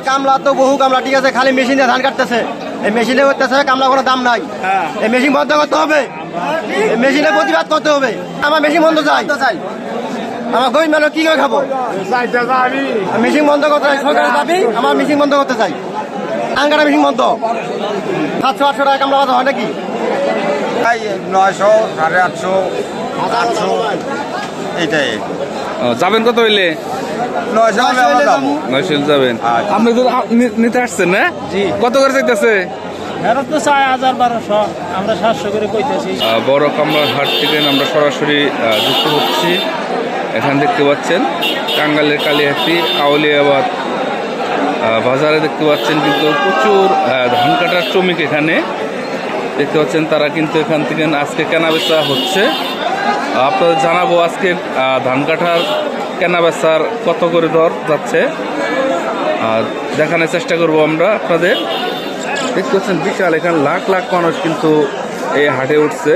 কামলা তো বহু কামলা, ঠিক আছে, খালি মেশিনে ধান কাটতেছে, এই মেশিনে করতেছে, কামলা কোনো দাম নাই। এই মেশিন বন্ধ করতে হবে, এই মেশিনে প্রতিবাদ করতে হবে। আমার মেশিন বন্ধ চাই, আমার গরিব মানুষ কি করে খাবো? মেশিন বন্ধ করতে চাই, সরকারের দাবি, আমার মেশিন বন্ধ করতে চাই। আঙ্গারা মেশিন বন্ধ। 700-800 টাকা কামলা বাজার হয় নাকি? 900, 850, 800 এইটাই। যাবেন কত হইলে? 900 যাবেন। আপনি তো নিতে আসছেন না? কত করে চাইতেছে? তো 1000-1200, আমরা 700 করে কইতেছি। বড় কামলার হাট থেকে আমরা সরাসরি যুক্ত হচ্ছি। এখানে দেখতে পাচ্ছেন টাঙ্গাইলের কালিহাতি আউলিয়াবাদ বাজারে দেখতে পাচ্ছেন কিন্তু প্রচুর ধান কাটার শ্রমিক এখানে দেখতে পাচ্ছেন। তারা কিন্তু এখান থেকে আজকে কেনা বেচা হচ্ছে। আপনাদের জানাবো আজকে ধান কাটার কেনা বেচার কত করে দর যাচ্ছে, দেখানোর চেষ্টা করব আমরা আপনাদের। দেখতে পাচ্ছেন বিশাল এখানে লাখ লাখ মানুষ কিন্তু এই হাটে উঠছে,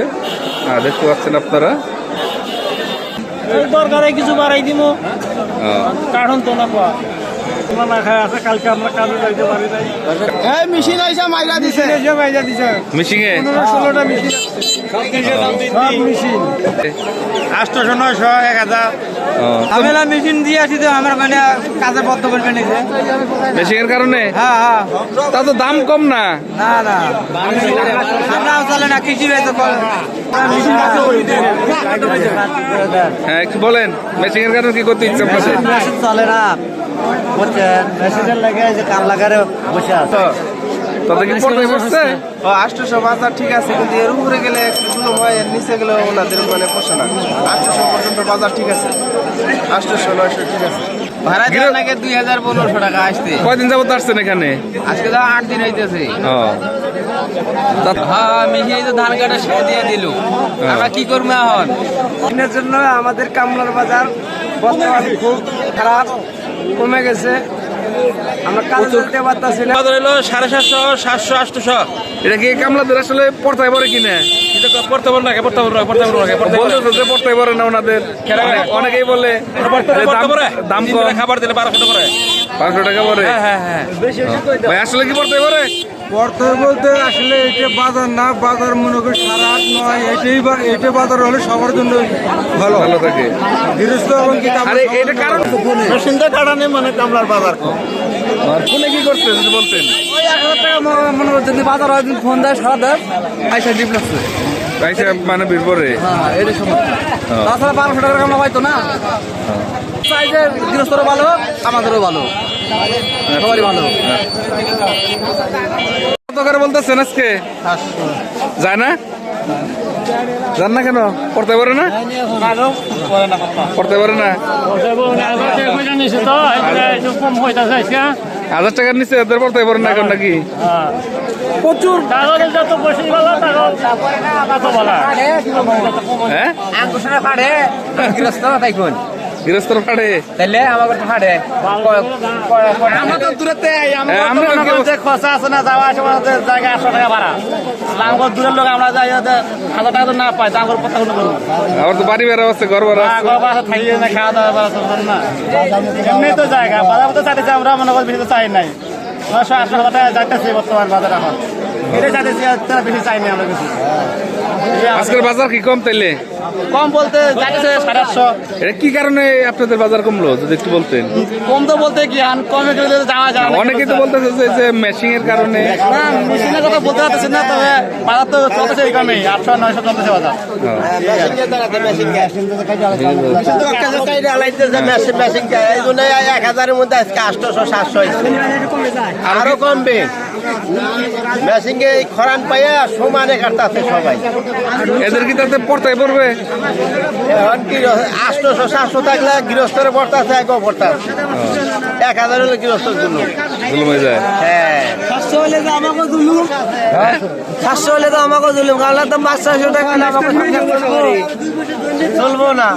দেখতে পাচ্ছেন আপনারা। দরকারে কিছু বাড়াই দিব, কারণ তো না না খায় আছে, কালকে আমরা কাজে যাইতে পারি নাই। এই মেশিন আইসা মাইরা দিছে, মিশিংয়ে 16টা মেশিন, সব মেশিন 800-900, 1000 আমেলা মেশিন দিয়ে আসি তো আমার মানে কাজে বদ্ধ করবে নিছে মেশিংয়ের কারণে। হ্যাঁ হ্যাঁ, তা তো দাম কম না। না না আমরাও চলে না, কৃষি হয়তো হ্যাঁ একটু বলেন মেশিংয়ের কারণে কি করতে ইচ্ছা আপনাদের? মেশিন চলে না, বুঝছেন, মেশিনের লাগে যে কাম লাগারে বসে আছে। তাতে কি পড়তে বসছে? 800 বাজার ঠিক আছে, কিন্তু এর উপরে গেলে একটু জুলুম হয়, এর নিচে গেলে ওনাদের মানে পোষে না। 800 পর্যন্ত বাজার ঠিক আছে, 800-900 ঠিক আছে। ভাড়া দেওয়া লাগে 2000-1500 টাকা আসতে। কয়দিন যাবত আসছেন এখানে? আজকে তো 8 দিন হইতেছে। ও হ্যাঁ, মিহি তো ধান কাটা ছেড়ে দিয়ে দিল, আমরা কি করবো এখন? এর জন্য আমাদের কামলার বাজার বর্তমানে খুব খারাপ, কমে গেছে। আমরা কাজ করতে পারতাছি না। বাজার হলো 750, 700, 800। এটা কি কামলাদের আসলে পড়তে পারে কিনা? পড়তে পারবো না, পড়তে পারবো না, পড়তে পারবো না, বলতেছে যে পড়তে পারে না ওনাদের, অনেকেই বলে যে দাম কম, খাবার দিলে 1200 করে। 500 টাকা পরে। হ্যাঁ হ্যাঁ, ভাই আসলে কি পড়তে পারে? পড়তে বলতে আসলে এটা বাজার না, বাজার মনে করি 8.5-9, এইটা বাজার হলে সবার জন্য ভালো ভালো থাকে। গৃহস্থ এবং কি আরে এটা কারণ মেশিনটা কাটা নেই মানে কামলার বাজার কম। আর ফোনে কি করতে যদি বলতেন? ওই 1000 টাকা মনে হচ্ছে যদি বাজার হয়, ফোন দেয় সারা দেয়, পয়সা ডিপ লাগছে। পয়সা মানে বের করে। হ্যাঁ, এটাই সমস্যা। তাছাড়া 1200 টাকার কামলা পাইতো না। চাই যে গৃহস্থরও ভালো, আমাদেরও ভালো, সবারই ভালো। কত করে বলতেছেন আজকে? যায় না? জান না কেন? পড়তে পারে না? পড়তে পারে না? 1000 টাকার নিচে এদের পড়তে পারে না এখন নাকি? প্রচুর হ্যাঁ গৃহস্থর ফাড়ে। তাইলে আমাকে ফাড়ে আমরা তো দূরেতে খরচা আছে না, যাওয়া আসা জায়গায় 800 টাকা ভাড়া। আমার দূরের লোক আমরা যাই 1000 টাকা তো না পাই, তা আমার কথা কোনো করবো। আবার তো বাড়ি বেড়া আছে, ঘর ভাড়া আছে। ঘর ভাড়া থাকলে না, খাওয়া দাওয়া না, এমনি তো জায়গা বাজার তো চাইতেছি আমরা, মনে করি বেশি তো চাই নাই। 900-800 টাকা যাইতেছি বর্তমান বাজার এখন, এটাই চাইতেছি, বেশি চাই নাই আমরা কিছু। আজকের বাজার কি কম তাইলে? কম বলতে যাইতেছে 850। এটা কি কারণে আপনাদের বাজার কমলো যদি একটু বলতেন? কম তো বলতে কি কমে গেলে যাওয়া যায় না। অনেকেই তো বলতেছে যে মেশিং এর কারণে। না, মেশিনের কথা বলতে পারতেছি না, তবে বাজার তো চলতেছে এই কমেই, 800-900 চলতেছে বাজার। আরো কমবে, মেশিনকে খরান পাইয়া সমানে কাটতেছে সবাই। এদের কি তাতে পড়তে পড়বে? 800-700 থাকলে গৃহস্থরে পড়তেছে, একও পড়তেছে। 1000 হলে গৃহস্থর জন্য জুলুম হয়ে যায়। হ্যাঁ, 700 হলে তো আমাকে দুলুম, 700 হলে তো আমাকে দিলাম, কারণ তো 500 টাকা চলবো না,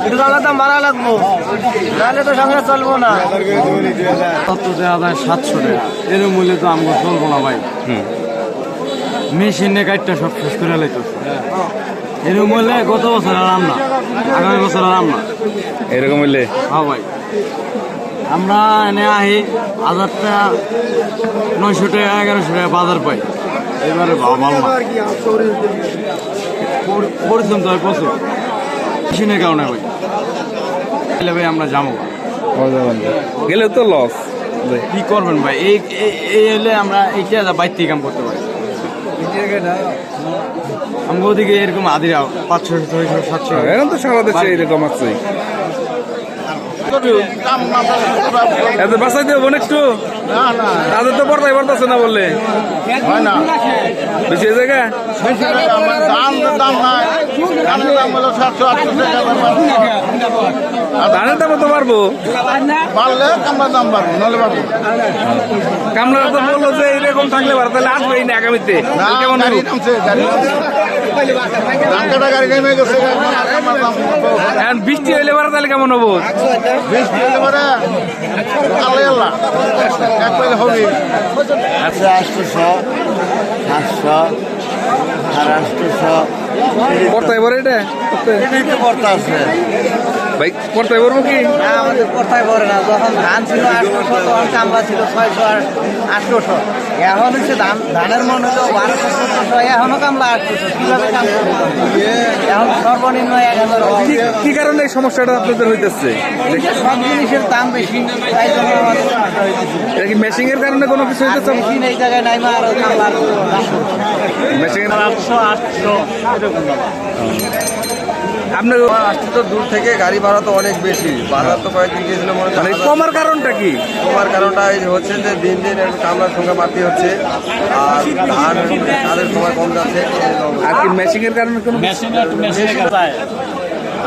একটু কালার দাম বাড়া লাগবো, নাহলে তো সংসার চলবো না। 700 টাকা এর মূল্যে তো আমরা চলবো না ভাই। মেশিনে কাটটা সব শেষ করে লাইতেছে। এরকম মূল্যে গত বছর আরাম না, আগামী বছর আরাম না, এরকম হইলে। হ্যাঁ ভাই। আমরা এনে আহি 1000 টাকা 900 টাকা 1100 টাকা বাজার পাই এবারে ভালো না পরিশ্রম তো হয় প্রচুর মেশিনের কারণে ভাই তাহলে ভাই আমরা যাবো গেলে তো লস কি করবেন ভাই এই এলে আমরা এইটা বাইরে কাম করতে পারি আমি ওদিকে এরকম আদিরা 500 600 700 এখন তো সারা দেশে এরকম আছে এত বাসাই দেবো একটু তাদের তো পড়তাই পারতেছে না বললে হয় না বেশি জায়গা দাম নাই ধানের দাম হলো 700-800 টাকা ধানের দামও তো পারবো পারলে কামড়ার দাম পারবো নাহলে পারবো কামলা তো বললো যে এরকম থাকলে পারে তাহলে আসবেই না আগামীতে কেমন গাড়ি নামছে গাড়ি ধান কাটা গাড়ি নেমে গেছে কামড়ার দাম এখন বৃষ্টি হইলে পারে তাহলে কেমন হবো বৃষ্টি হলে পরে আল্লাহ আল্লাহ এক পাইলে হবে 800 700 800 পড়তাই পারে এটা পড়তা আছে ভাই পড়তাই পারবো কি আমাদের কোথায় পড়ে না যখন ধান ছিল 800 তখন কামলা ছিল 600 আর 800 এখন হচ্ছে ধানের মন হলো 1200 এখনো কামলা 800 কিভাবে কাম করবো এখন সর্বনিম্ন 1000 কি কারণে এই সমস্যাটা আপনাদের হইতেছে সব জিনিসের দাম বেশি তাই জন্য আমাদের সমস্যা হইতেছে। এটা কি মেশিং এর কারণে কোনো কিছু হইতেছে মেশিন এই জায়গায় নাই মা আর কামলার দাম মেশিং এর 800 এরকম আপনার আসতে তো দূর থেকে গাড়ি ভাড়া তো অনেক বেশি ভাড়া তো কয়েকদিন গিয়েছিল মনে মানে কমার কারণটা কি তোমার কারণটা এই হচ্ছে যে দিন দিন একটু কামলার সংখ্যা বাড়তি হচ্ছে আর তাদের সময় কম যাচ্ছে আর কি মেশিং এর কারণে কোনো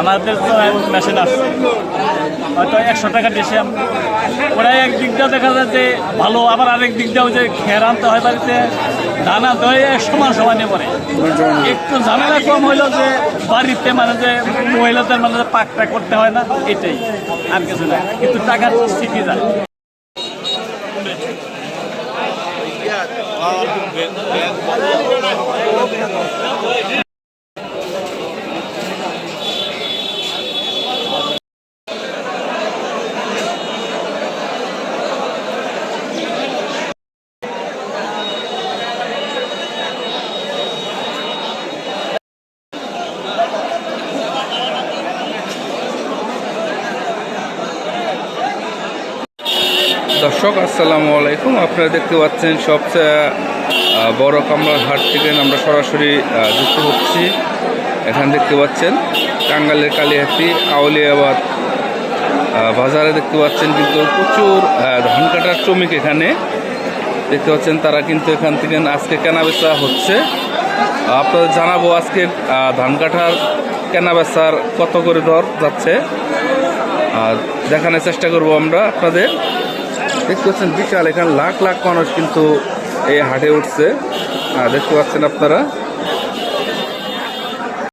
আমাদের তো মেশিন আসছে হয়তো 100 টাকা দেশে ওরা একদিক দিয়ে দেখা যায় যে ভালো আবার আরেক দিক দিয়েও যে খের আনতে হয় বাড়িতে ধান আনতে হয় সমান সমানে পড়ে একটু ঝামেলা কম হইলো যে বাড়িতে মানে যে মহিলাদের মানে যে পাকটা করতে হয় না এটাই আর কিছু না কিন্তু টাকা ঠিকই যায় দর্শক আসসালামু আলাইকুম আপনারা দেখতে পাচ্ছেন সবচেয়ে বড় কামরার হাট থেকে আমরা সরাসরি যুক্ত হচ্ছি এখানে দেখতে পাচ্ছেন টাঙ্গাইলের কালিহাতি আউলিয়াবাদ বাজারে দেখতে পাচ্ছেন কিন্তু প্রচুর ধান কাটার শ্রমিক এখানে দেখতে পাচ্ছেন তারা কিন্তু এখান থেকে আজকে কেনাবেচা হচ্ছে আপনাদের জানাবো আজকে ধান কাটার কেনাবেচার কত করে দর যাচ্ছে আর দেখানোর চেষ্টা করব আমরা আপনাদের দেখতে পাচ্ছেন বিশাল এখানে লাখ লাখ মানুষ কিন্তু এই হাটে উঠছে দেখতে পাচ্ছেন আপনারা